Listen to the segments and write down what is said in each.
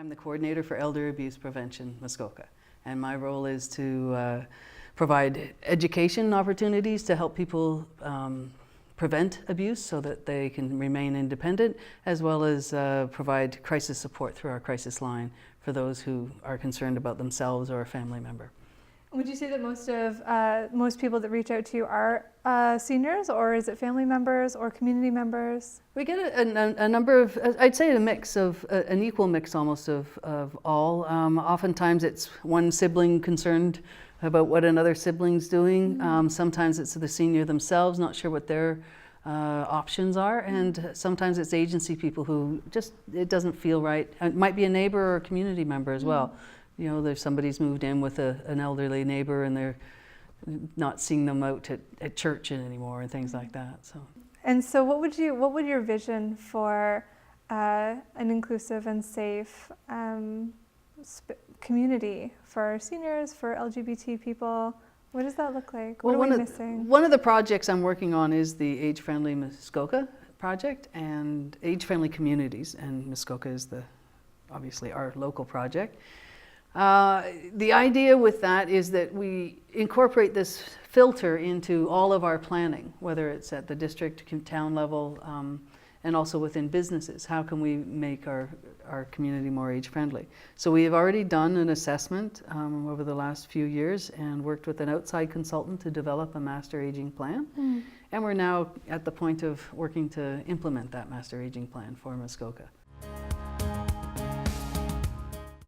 I'm the coordinator for Elder Abuse Prevention Muskoka, and my role is to provide education opportunities to help people prevent abuse so that they can remain independent, as well as provide crisis support through our crisis line for those who are concerned about themselves or a family member. Would you say that most people that reach out to you are seniors, or is it family members or community members? We get a number of, I'd say a mix of, an equal mix almost of all. Oftentimes it's one sibling concerned about what another sibling's doing. Mm-hmm. Sometimes it's the senior themselves, not sure what their options are, and sometimes it's agency people who just, it doesn't feel right. It might be a neighbor or a community member as well. You know, there's somebody's moved in with an elderly neighbor and they're not seeing them out at church anymore and things like that. So. And so what would your vision for an inclusive and safe community for seniors, for LGBT people? What does that look like? What are we missing? One of the projects I'm working on is the Age Friendly Muskoka project and Age Friendly Communities, and Muskoka is obviously our local project. The idea with that is that we incorporate this filter into all of our planning, whether it's at the district, town level, and also within businesses. How can we make our community more age friendly? So we have already done an assessment over the last few years and worked with an outside consultant to develop a master aging plan. Mm. And we're now at the point of working to implement that master aging plan for Muskoka.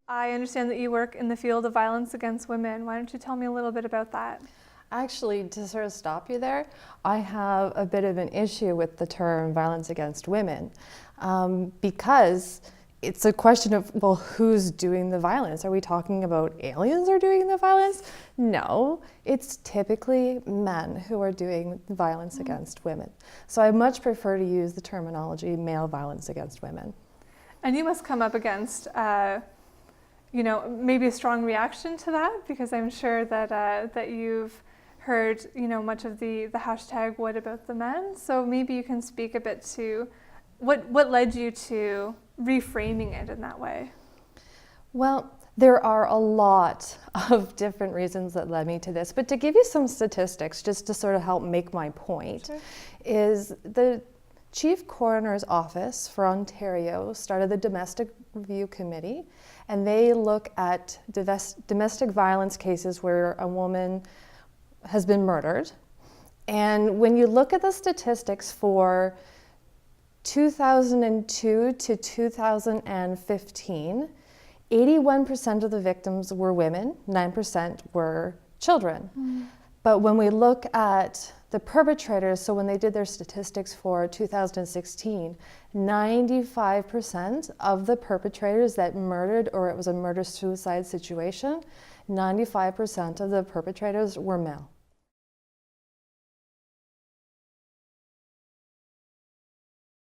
I understand that you work in the field of violence against women. Why don't you tell me a little bit about that? Actually, to sort of stop you there, I have a bit of an issue with the term violence against women because it's a question of, well, who's doing the violence? Are we talking about aliens are doing the violence? No, it's typically men who are doing violence against women. So I much prefer to use the terminology male violence against women. And you must come up against you know, maybe a strong reaction to that, because I'm sure that you've heard, you know, much of the hashtag what about the men. So maybe you can speak a bit to what led you to reframing it in that way. Well, there are a lot of different reasons that led me to this, but to give you some statistics just to sort of help make my point, sure, is the Chief Coroner's Office for Ontario started the Domestic Review Committee, and they look at domestic violence cases where a woman has been murdered. And when you look at the statistics for 2002 to 2015, 81% of the victims were women, 9% were children. Mm. But when we look at the perpetrators, so when they did their statistics for 2016, 95% of the perpetrators that murdered, or it was a murder-suicide situation, 95% of the perpetrators were male.